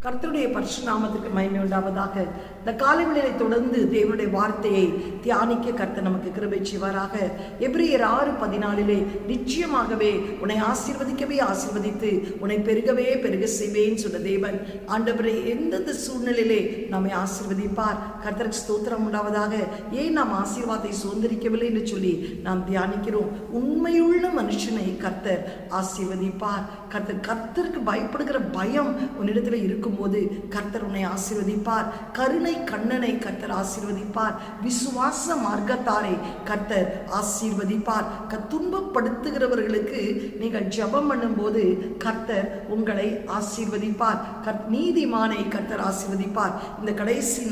கர்த்தருடைய பரிசுத்த நாமத்துக்கு மகிமை உண்டாவதாக. இந்த காலைவேளையை தொடர்ந்து தேவனுடைய வார்த்தையை தியானிக்க கர்த்தர் நமக்கு கிருபை செய்வாராக. எபிரேயர் 6:14 நிச்சயமாகவே உன்னை ஆசீர்வதிக்கவே ஆசீர்வதித்து உன்னை பெருகவே பெருக செய்வேன் சொன்ன தேவன் ஆண்டவரே எந்தெந்த சூழ்நிலையிலே நம்மை ஆசீர்வதிப்பார். கர்த்தருக்கு ஸ்தோத்திரம் உண்டாவதாக. ஏன் நாம் ஆசீர்வாதத்தை சுதந்திரிக்கவில்லை என்று சொல்லி நாம் தியானிக்கிறோம். உண்மையுள்ள மனுஷனை கர்த்தர் ஆசீர்வதிப்பார். கர்த்தருக்கு பயப்படுகிற பயம் உன்னிடத்தில் இருக்கும்போது கர்த்தர் உன்னை ஆசீர்வதிப்பார். கருணை கண்ணனை கர்த்தர் ஆசீர்வதிப்பார். விசுவாச மார்க்கத்தாரை கர்த்தர் ஆசீர்வதிப்பார். துன்பப்படுத்துகிறவர்களுக்கு நீங்கள் ஜெபம் பண்ணும்போது கர்த்தர் உங்களை ஆசீர்வதிப்பார். நீதிமானை கர்த்தர் ஆசீர்வதிப்பார். இந்த கடைசி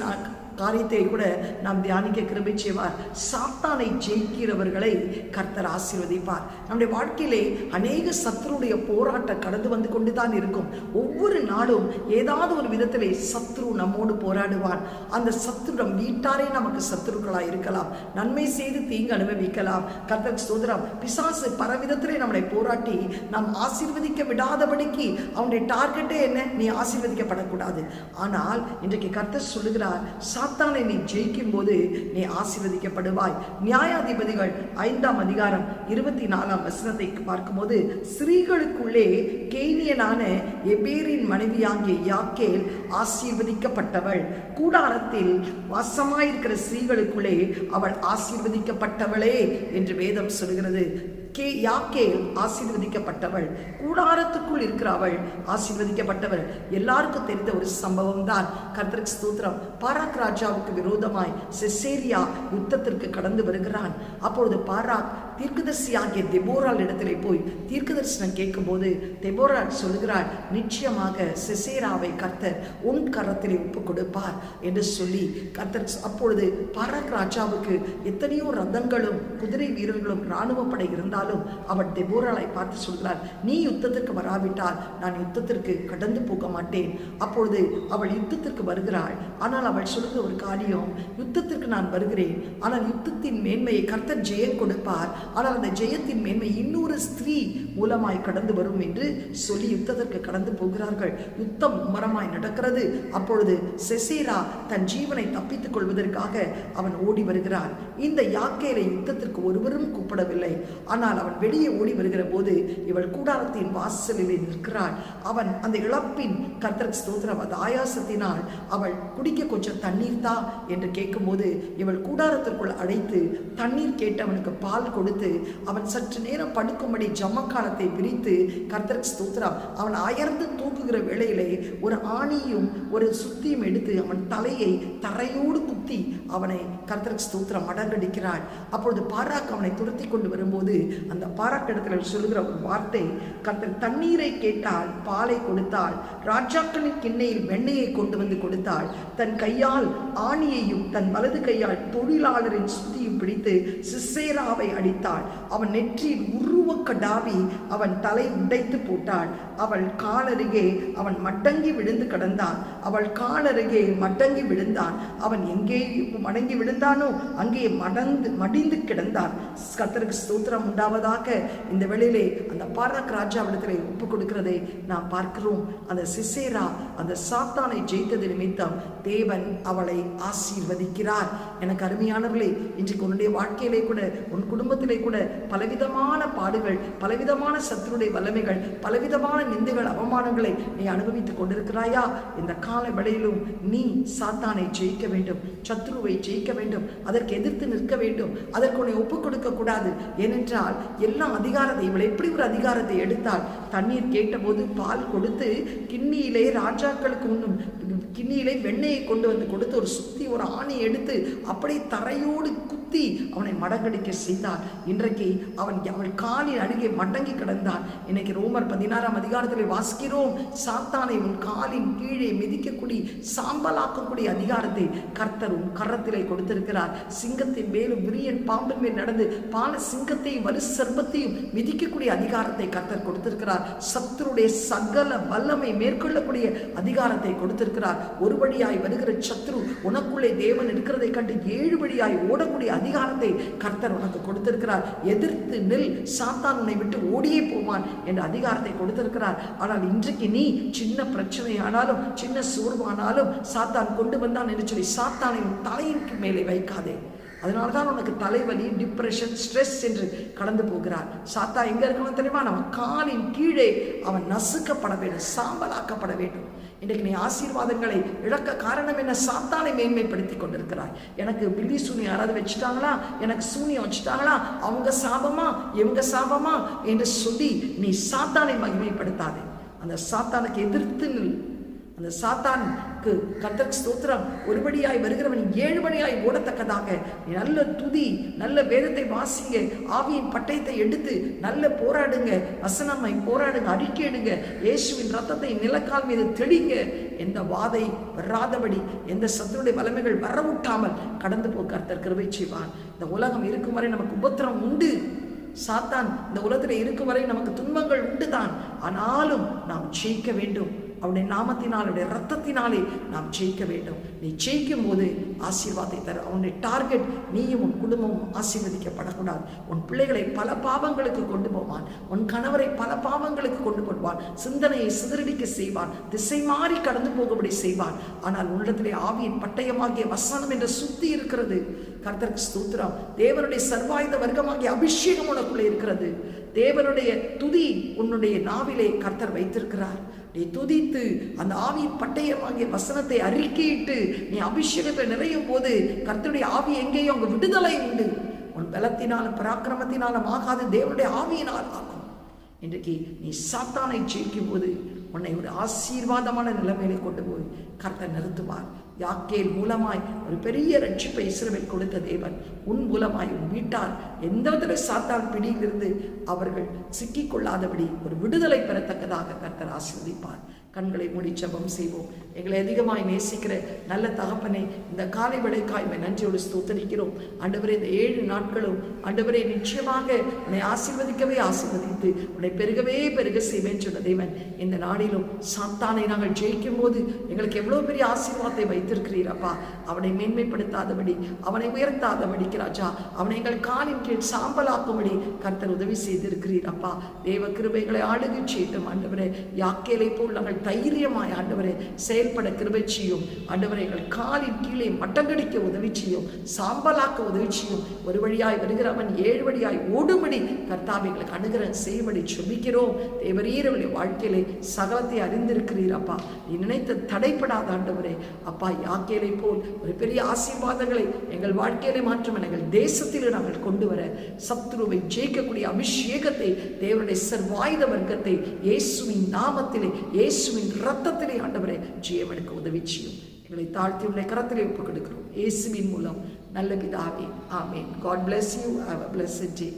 காரியத்தை கூட நாம் தியானிக்க கிருபை செய்வார். சாத்தானை ஜெயிக்கிறவர்களை கர்த்தர் ஆசீர்வதிப்பார். நம்முடைய வாழ்க்கையிலே அநேக சத்துருடைய போராட்டம் கடந்து வந்து கொண்டுதான் இருக்கும். ஒவ்வொரு நாளும் ஏதாவது ஒரு விதத்திலே சத்ரு நம்மோடு போராடுவான். அந்த சத்ரு நம் வீட்டாரே நமக்கு சத்துருக்களாக இருக்கலாம். நன்மை செய்து தீங்கு அனுபவிக்கலாம். கர்த்தர் ஸ்தோத்திரம். பிசாசு பலவிதத்திலே நம்மளை போராட்டி நாம் ஆசீர்வதிக்க விடாதபடிக்கு அவனுடைய டார்கெட்டே என்ன? நீ ஆசீர்வதிக்கப்படக்கூடாது. ஆனால் இன்றைக்கு கர்த்தர் சொல்லுகிறார், சாத்தானை நீ ஜெயிக்கும் போது நீ ஆசீர்வதிக்கப்படுவாய். நியாயாதிபதிகள் 5:24 பார்க்கும்போது, ஸ்திரீகளுக்குள்ளே கேனியனான எபேரின் மனைவியாகிய யாக்கேல் ஆசீர்வதிக்கப்பட்டவள், கூடாரத்தில் வாசமாயிருக்கிற ஸ்திரீகளுக்குள்ளே அவள் ஆசீர்வதிக்கப்பட்டவளே என்று வேதம் சொல்கிறது. யாக்கேல் ஆசீர்வதிக்கப்பட்டவள், கூடாரத்துக்குள் இருக்கிற அவள் ஆசீர்வதிக்கப்பட்டவள். எல்லாருக்கும் தெரிந்த ஒரு சம்பவம் தான். கர்த்தருக்கு ஸ்தோத்திரம். பாராக் ராஜாவுக்கு விரோதமாய் செசேரியா யுத்தத்திற்கு கடந்து வருகிறான். அப்பொழுது பாராக் தீர்க்கதரிசியாகிய தெபோராள் இடத்திலே போய் தீர்க்கதரிசனம் கேட்கும் போது தெபோராள் சொல்கிறாள், நிச்சயமாக செசேராவை கர்த்தர் உன் கரத்திலே ஒப்பு கொடுப்பார் என்று சொல்லி கர்த்தர். அப்பொழுது பாராக் ராஜாவுக்கு எத்தனையோ ரதங்களும் குதிரை வீரர்களும் இராணுவ படை இருந்தாலும் அவள் தெபோராளை பார்த்து சொல்கிறாள், நீ யுத்தத்திற்கு வராவிட்டால் நான் யுத்தத்திற்கு கடந்து போக மாட்டேன். அப்பொழுது அவள் யுத்தத்திற்கு வருகிறாள். ஆனால் அவள் சொல்லுகிற ஒரு காரியம், யுத்தத்திற்கு நான் வருகிறேன், ஆனால் யுத்தத்தின் மேன்மையை கர்த்தர் ஜெயம் கொடுப்பார், ஆனால் அந்த ஜெயத்தின் மேன்மை இன்னொரு ஸ்திரீ மூலமாய் கடந்து வரும் என்று சொல்லி யுத்தத்திற்கு கடந்து போகிறார்கள். யுத்தம் மும்முரமாய் நடக்கிறது. அப்பொழுது செசேரா தன் ஜீவனை தப்பித்துக் கொள்வதற்காக அவன் ஓடி வருகிறான். இந்த யாக்கேலை யுத்தத்திற்கு ஒருவரும் கூப்பிடவில்லை. ஆனால் அவன் வெளியே ஓடி வருகிற போது இவள் கூடாரத்தின் வாசலிலே நிற்கிறாள். அவன் அந்த இழப்பின் கர்த்தருக்கு ஸ்தோத்திரம் அந்த ஆயாசத்தினால் அவள் குடிக்க கொஞ்சம் தண்ணீர் தா என்று கேட்கும்போது இவள் கூடாரத்திற்குள் அழைத்து தண்ணீர் கேட்டவனுக்கு பால் கொடுத்து அவன் சற்று நேரம் படுக்கும்படி ஜமக்காலத்தை விரித்து கர்த்தருக்கு ஸ்தோத்திரம் அவன் அயர்ந்து தூக்குகிற வேளையிலே ஒரு ஆணியும் ஒரு சுத்தியும் எடுத்து அவன் தலையை தரையோடு குத்தி அவனை கர்த்தருக்கு ஸ்தோத்திரம் மடங்கடிக்கிறாள். அப்பொழுது பாராக் அவனை துரத்தி கொண்டு வரும்போது அந்த பாராக் இடத்துல சொல்லுகிற ஒரு வார்த்தை, கர்த்தர் தண்ணீரை கேட்டால் பாலை கொடுத்தாள், ராஜாக்களின் கிண்ணையில் வெண்ணெயை கொண்டு வந்து கொடுத்தாள், தன் கையால் ஆணியையும் தன் வலது கையால் தொழிலாளரின் சுத்தியும் பிடித்து சிசேராவை அடித்தாள். அவன் நெற்றியில் உருவ கடாவி அவன் தலை உடைத்து போட்டாள். அவள் காலருகே அவன் மடங்கி விழுந்து கிடந்தான். அவள் காலருகே மடங்கி விழுந்தான். அவன் எங்கே மடங்கி விழுந்தானோ அங்கே மடிந்து கிடந்தான். கர்த்தருக்கு ஸ்தோத்திரம் உண்டாவதாக. இந்த வேளையிலே அந்த பாராக் ராஜாவிடத்திலே ஒப்பு கொடுக்கிறதை நாம் பார்க்கிறோம். அந்த சிசேரா அந்த சாத்தானை ஜெயித்தது நிமித்தம் தேவன் அவளை ஆசீர்வதிக்கிறார். எனக்கு அருமையானவர்களே, இன்றைக்கு உன்னுடைய வாழ்க்கையிலே கூட உன் குடும்பத்திலே கூட பலவிதமான பாடுகள், பலவிதமான சத்துருடைய வல்லமைகள், பலவிதமான நிந்தைகள், அவமானங்களை நீ அனுபவித்துக் கொண்டிருக்கிறாயா? இந்த கால வேளையிலும் நீ சாத்தானை ஜெயிக்க வேண்டும், சத்ருவை ஜெயிக்க வேண்டும், அதற்கு எதிர்த்து நிற்க வேண்டும், அதற்கு உன்னை ஒப்புக் கொடுக்க கூடாது. ஏனென்றால் எல்லா அதிகாரத்தை இவள் எப்படி ஒரு அதிகாரத்தை எடுத்தால், தண்ணீர் கேட்டபோது பால் கொடுத்து கிண்ணியிலே ராஜாக்களுக்கு உண்ணும் கிண்ணியிலே வெண்ணெயை கொண்டு வந்து கொடுத்து ஒரு சுத்தி ஒரு ஆணி எடுத்து அப்படி தரையோடு குத்தி அவனை மடங்கடிக்க செய்தார். இன்றைக்கு அவள் காலின் அருகே மடங்கி கிடந்தான். இன்னைக்கு ரோமர் 16 வாசிக்கிறோம், சாத்தானை உன் காலின் கீழே மிதிக்கக்கூடிய சாம்பலாக்கக்கூடிய அதிகாரத்தை கர்த்தர் உன் கரத்திலே கொடுத்திருக்கிறார். சிங்கத்தின் மேலும் விரியன் பாம்பின் மேல் நடந்து பால சிங்கத்தையும் வலு சர்ப்பத்தையும் மிதிக்கக்கூடிய அதிகாரத்தை கர்த்தர் கொடுத்திருக்கிறார். சத்துருடைய சகல வல்லமை மேற்கொள்ளக்கூடிய அதிகாரத்தை கொடுத்திருக்கிறார். ஒரு வழியாய் வருகிற சத்ரு உனக்குள்ளே தேவன் இருக்கிறதை கண்டு 7 வழியாய் ஓடக்கூடிய அதிகாரத்தை கர்த்தர் உனக்கு கொடுத்திருக்கிறார். எதிர்த்து நில், சாத்தான் உன்னை விட்டு ஓடியே போவான் என்ற அதிகாரத்தை கொடுத்திருக்கிறார். ஆனால் இன்றைக்கு நீ சின்ன பிரச்சனை ஆனாலும் சின்ன சோர்வானாலும் சாத்தான் கொண்டு வந்தான் என்று சொல்லி சாத்தானை உன் தலையிற்கு மேலே வைக்காதே. அதனால்தான் உனக்கு தலைவலி, டிப்ரெஷன், ஸ்ட்ரெஸ் என்று கடந்து போகிறார். சாத்தா எங்க இருக்கணும் தெரியுமா? நம்ம காலின் கீழே அவன் நசுக்கப்பட வேண்டும், சாம்பலாக்கப்பட வேண்டும். இன்றைக்கு நீ ஆசீர்வாதங்களை இழக்க காரணம் என்ன? சாத்தானை மேன்மைப்படுத்தி கொண்டிருக்கிறாய். எனக்கு பில்லி சூனியம் யாராவது வச்சுட்டாங்களா, எனக்கு சூனியம் வச்சுட்டாங்களா, அவங்க சாபமா இவங்க சாபமா என்று சொல்லி நீ சாத்தானை மகிமைப்படுத்தாதே. அந்த சாத்தானுக்கு எதிர்த்து நில். அந்த சாத்தானுக்கு கர்த்தருக்கு ஸ்தோத்திரம், ஒருபடியாய் வருகிறவன் 7 படியாய் ஓடத்தக்கதாக நல்ல துதி, நல்ல வேதத்தை வாசிங்க, ஆவியின் பட்டயத்தை எடுத்து நல்ல போராடுங்க, வசனமாய் போராடுங்க, அறிக்கையிடுங்க, இயேசுவின் ரத்தத்தை நிலக்கால் மீது தெளிங்க. எந்த வாதை வராதபடி, எந்த சத்துருடைய வல்லமைகள் வரவிட்டாமல் கடந்து போக கர்த்தர் கிருபை செய்வார். இந்த உலகம் இருக்கும் வரை நமக்கு உபத்திரம் உண்டு. சாத்தான் இந்த உலகத்தில் இருக்கும் வரை நமக்கு துன்பங்கள் உண்டுதான். ஆனாலும் நாம் ஜெயிக்க வேண்டும். அவருடைய நாமத்தினால், அவருடைய ரத்தத்தினாலே நாம் ஜெயிக்க வேண்டும். நீ ஜெயிக்கும் போது ஆசீர்வாதத்தை தர. அவனுடைய டார்கெட் நீயும் உன் குடும்பமும் ஆசீர்வதிக்கப்படக்கூடாது. உன் பிள்ளைகளை பல பாவங்களுக்கு கொண்டு போவான், உன் கணவரை பல பாவங்களுக்கு கொண்டு போவான், சிந்தனையை சிதறடிக்க செய்வான், திசை மாறி கடந்து போகபடி செய்வான். ஆனால் உன்னிடத்திலே ஆவியின் பட்டயமாகிய வசனம் என்ற சுத்தி இருக்கிறது. கர்த்தருக்கு ஸ்தோத்திரம். தேவனுடைய சர்வாயுத வர்க்கமாகிய அபிஷேகம் உனக்குள்ளே இருக்கிறது. தேவனுடைய துதி உன்னுடைய நாவிலே கர்த்தர் வைத்திருக்கிறார். நீ துதித்து அந்த ஆவியின் பட்டயமாகிய வசனத்தை அறிக்கையிட்டு நீ அபிஷேகத்தை நிறையும் போது கர்த்தருடைய ஆவி எங்கேயோ அங்கு விடுதலை உண்டு. உன் பலத்தினாலும் பராக்கிரமத்தினாலும் ஆகாது, தேவனுடைய ஆவியினால் ஆகும். இன்றைக்கு நீ சாத்தானை ஜெயிக்கும் போது உன்னை ஒரு ஆசீர்வாதமான நிலைமையிலே கொண்டு போய் கர்த்தர் நிறுத்துவார். யாக்கேல் மூலமாய் ஒரு பெரிய ரட்சிப்பை இஸ்ரவேல் கொடுத்த தேவன் உன் மூலமாய் உன் வீட்டார் எந்த விதத்தில் சாத்தான் பிடியிலிருந்து அவர்கள் சிக்கிக்கொள்ளாதபடி ஒரு விடுதலை பெறத்தக்கதாக கர்த்தர் ஆசீர்வதிப்பார். கண்களை மூடி ஜெபம் செய்வோம். எங்களை அதிகமாய் நேசிக்கிற நல்ல தகப்பனை, இந்த காலை வேளைக்காய் நன்றியோடு ஸ்தோத்திரிக்கிறோம். ஆண்டவரே, இந்த 7 நாட்களும் ஆண்டவரே நிச்சயமாக உன்னை ஆசீர்வதிக்கவே ஆசீர்வதித்து உன்னை பெருகவே பெருக செய்வேன் சொன்ன தேவன், இந்த நாளிலும் சாத்தானை நாங்கள் ஜெயிக்கும் போது எங்களுக்கு எவ்வளவு பெரிய ஆசீர்வாதத்தை வைத்திருக்கிறீரப்பா. அவனை மேன்மைப்படுத்தாதபடி, அவனை உயர்த்தாதபடிக்கு ராஜா, அவனை எங்கள் காலின் கீழ் சாம்பலாக்கும்படி கர்த்தர் உதவி செய்திருக்கிறீரப்பா. தேவ கிருபைகளை ஆளுகை செய்யட்டும் ஆண்டவரே. யாக்கேலை போல் நாங்கள் தைரியமாய் ஆண்டவரே செயல்பட கிருபை செய்யும் ஆண்டவரே. எங்கள் காலின் கீழே மட்டங்கடிக்க உதவி செய்யும், சாம்பலாக்க உதவி செய்யும். ஒரு வழியாய் வருகிறவன் 7 வழியாய் ஓடும்படி கர்த்தாவை எங்களுக்கு அனுகிரகம் செய்யும்படி ஜெபிக்கிறோம். தேவரீரவருடைய வாழ்க்கையிலே சகலத்தை அறிந்திருக்கிறீரப்பா. நீ நினைத்த தடைப்படாத ஆண்டவரே அப்பா. யாக்கேலை போல் ஒரு பெரிய ஆசீர்வாதங்களை எங்கள் வாழ்க்கையிலே மாற்றும் எங்கள் தேசத்திலே நாங்கள் கொண்டு வர சத்துருவை ஜெயிக்கக்கூடிய அபிஷேகத்தை, தேவனுடைய சர்வாயுத வர்க்கத்தை இயேசுவின் நாமத்திலே, இயேசுவின் ரத்தத்திலே ஆண்டவரே ஜெயமெடுக்க உதவி செய்யும். எங்களை தாழ்த்தி உள்ள கரத்திலே ஒப்புக் கொடுக்கிறோம் இயேசுவின் மூலம் நல்ல பிதாவே, ஆமென். God bless you. Have a blessed day.